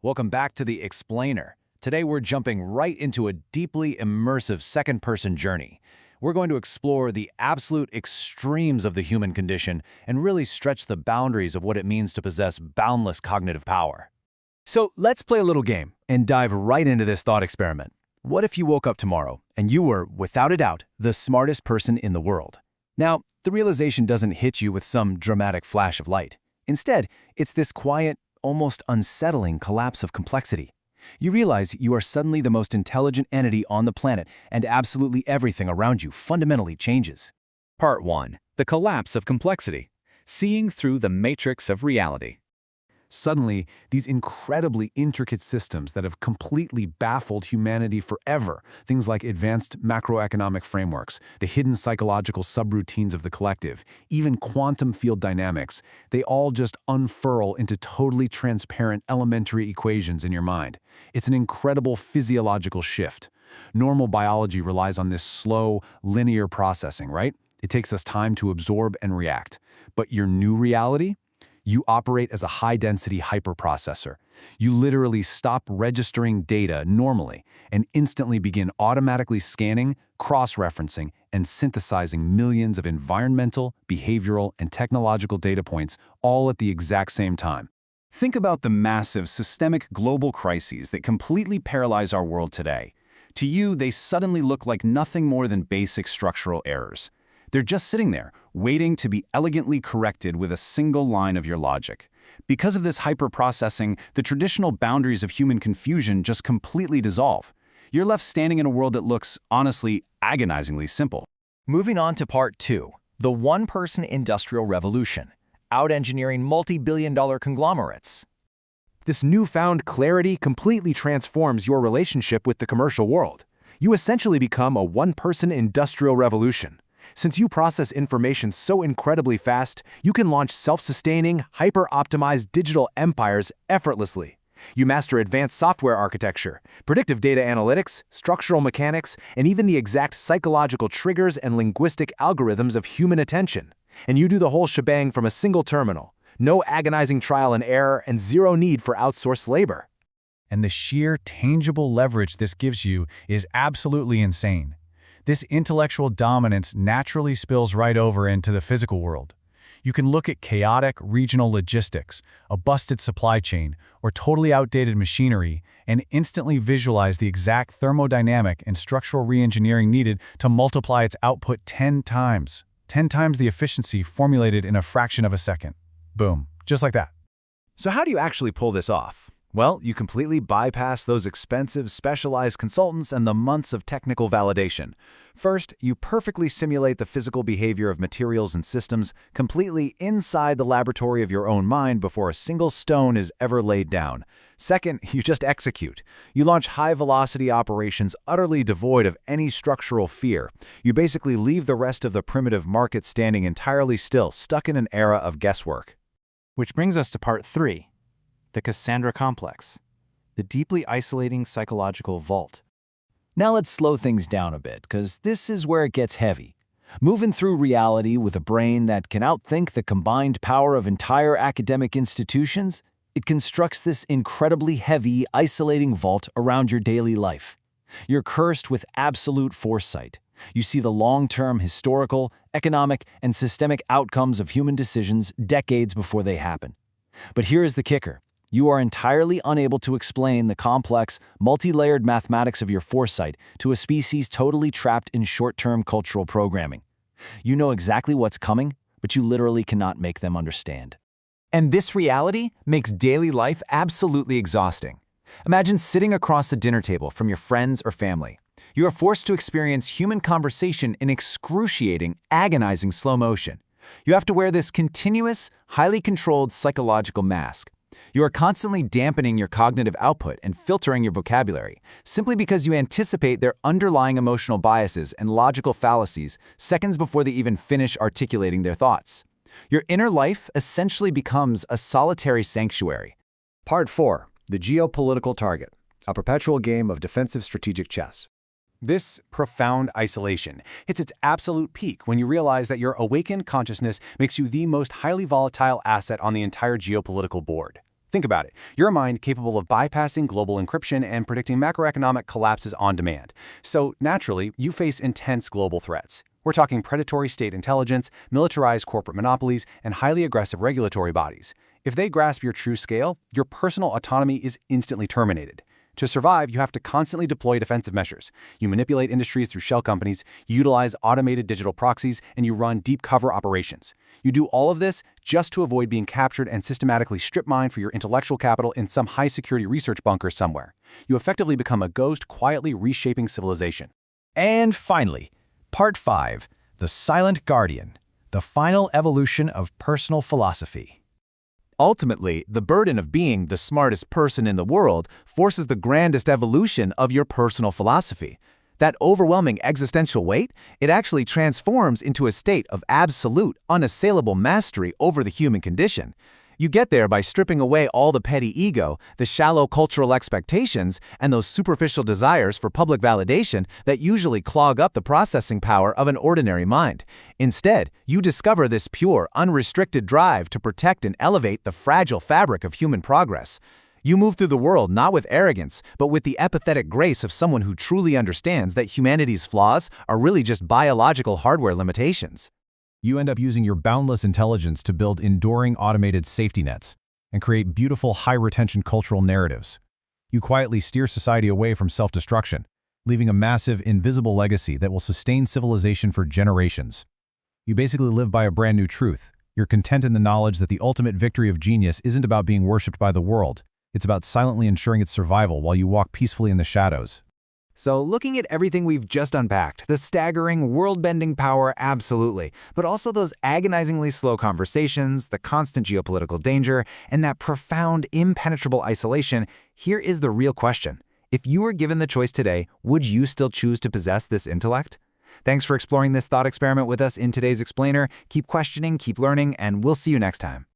Welcome back to The Explainer. Today we're jumping right into a deeply immersive second-person journey. We're going to explore the absolute extremes of the human condition and really stretch the boundaries of what it means to possess boundless cognitive power. So let's play a little game and dive right into this thought experiment. What if you woke up tomorrow and you were, without a doubt, the smartest person in the world? Now, the realization doesn't hit you with some dramatic flash of light. Instead, it's this quiet, almost unsettling collapse of complexity. You realize you are suddenly the most intelligent entity on the planet, and absolutely everything around you fundamentally changes. Part 1. The Collapse of Complexity. Seeing through the matrix of reality. Suddenly, these incredibly intricate systems that have completely baffled humanity forever, things like advanced macroeconomic frameworks, the hidden psychological subroutines of the collective, even quantum field dynamics, they all just unfurl into totally transparent elementary equations in your mind. It's an incredible physiological shift. Normal biology relies on this slow, linear processing, right? It takes us time to absorb and react. But your new reality? You operate as a high-density hyperprocessor. You literally stop registering data normally and instantly begin automatically scanning, cross-referencing, and synthesizing millions of environmental, behavioral, and technological data points all at the exact same time. Think about the massive systemic global crises that completely paralyze our world today. To you, they suddenly look like nothing more than basic structural errors. They're just sitting there, waiting to be elegantly corrected with a single line of your logic. Because of this hyperprocessing, the traditional boundaries of human confusion just completely dissolve. You're left standing in a world that looks, honestly, agonizingly simple. Moving on to Part 2, the one-person industrial revolution, out-engineering multi-billion-dollar conglomerates. This newfound clarity completely transforms your relationship with the commercial world. You essentially become a one-person industrial revolution. Since you process information so incredibly fast, you can launch self-sustaining, hyper-optimized digital empires effortlessly. You master advanced software architecture, predictive data analytics, structural mechanics, and even the exact psychological triggers and linguistic algorithms of human attention. And you do the whole shebang from a single terminal. No agonizing trial and error and zero need for outsourced labor. And the sheer tangible leverage this gives you is absolutely insane. This intellectual dominance naturally spills right over into the physical world. You can look at chaotic regional logistics, a busted supply chain, or totally outdated machinery, and instantly visualize the exact thermodynamic and structural reengineering needed to multiply its output 10 times. 10 times the efficiency formulated in a fraction of a second. Boom. Just like that. So how do you actually pull this off? Well, you completely bypass those expensive, specialized consultants and the months of technical validation. First, you perfectly simulate the physical behavior of materials and systems completely inside the laboratory of your own mind before a single stone is ever laid down. Second, you just execute. You launch high-velocity operations utterly devoid of any structural fear. You basically leave the rest of the primitive market standing entirely still, stuck in an era of guesswork. Which brings us to Part 3. The Cassandra Complex, the deeply isolating psychological vault. Now let's slow things down a bit, because this is where it gets heavy. Moving through reality with a brain that can outthink the combined power of entire academic institutions, it constructs this incredibly heavy, isolating vault around your daily life. You're cursed with absolute foresight. You see the long-term historical, economic, and systemic outcomes of human decisions decades before they happen. But here is the kicker. You are entirely unable to explain the complex, multi-layered mathematics of your foresight to a species totally trapped in short-term cultural programming. You know exactly what's coming, but you literally cannot make them understand. And this reality makes daily life absolutely exhausting. Imagine sitting across the dinner table from your friends or family. You are forced to experience human conversation in excruciating, agonizing slow motion. You have to wear this continuous, highly controlled psychological mask. You are constantly dampening your cognitive output and filtering your vocabulary, simply because you anticipate their underlying emotional biases and logical fallacies seconds before they even finish articulating their thoughts. Your inner life essentially becomes a solitary sanctuary. Part 4. The Geopolitical Target, a perpetual game of defensive strategic chess. This profound isolation hits its absolute peak when you realize that your awakened consciousness makes you the most highly volatile asset on the entire geopolitical board. Think about it. You're a mind capable of bypassing global encryption and predicting macroeconomic collapses on demand. So, naturally, you face intense global threats. We're talking predatory state intelligence, militarized corporate monopolies, and highly aggressive regulatory bodies. If they grasp your true scale, your personal autonomy is instantly terminated. To survive, you have to constantly deploy defensive measures. You manipulate industries through shell companies, you utilize automated digital proxies, and you run deep cover operations. You do all of this just to avoid being captured and systematically strip-mined for your intellectual capital in some high-security research bunker somewhere. You effectively become a ghost quietly reshaping civilization. And finally, Part 5, The Silent Guardian, the final evolution of personal philosophy. Ultimately, the burden of being the smartest person in the world forces the grandest evolution of your personal philosophy. That overwhelming existential weight, it actually transforms into a state of absolute, unassailable mastery over the human condition. You get there by stripping away all the petty ego, the shallow cultural expectations, and those superficial desires for public validation that usually clog up the processing power of an ordinary mind. Instead, you discover this pure, unrestricted drive to protect and elevate the fragile fabric of human progress. You move through the world not with arrogance, but with the empathetic grace of someone who truly understands that humanity's flaws are really just biological hardware limitations. You end up using your boundless intelligence to build enduring automated safety nets and create beautiful high-retention cultural narratives. You quietly steer society away from self-destruction, leaving a massive, invisible legacy that will sustain civilization for generations. You basically live by a brand new truth. You're content in the knowledge that the ultimate victory of genius isn't about being worshipped by the world. It's about silently ensuring its survival while you walk peacefully in the shadows. So looking at everything we've just unpacked, the staggering, world-bending power, absolutely, but also those agonizingly slow conversations, the constant geopolitical danger, and that profound, impenetrable isolation, here is the real question. If you were given the choice today, would you still choose to possess this intellect? Thanks for exploring this thought experiment with us in today's Explainer. Keep questioning, keep learning, and we'll see you next time.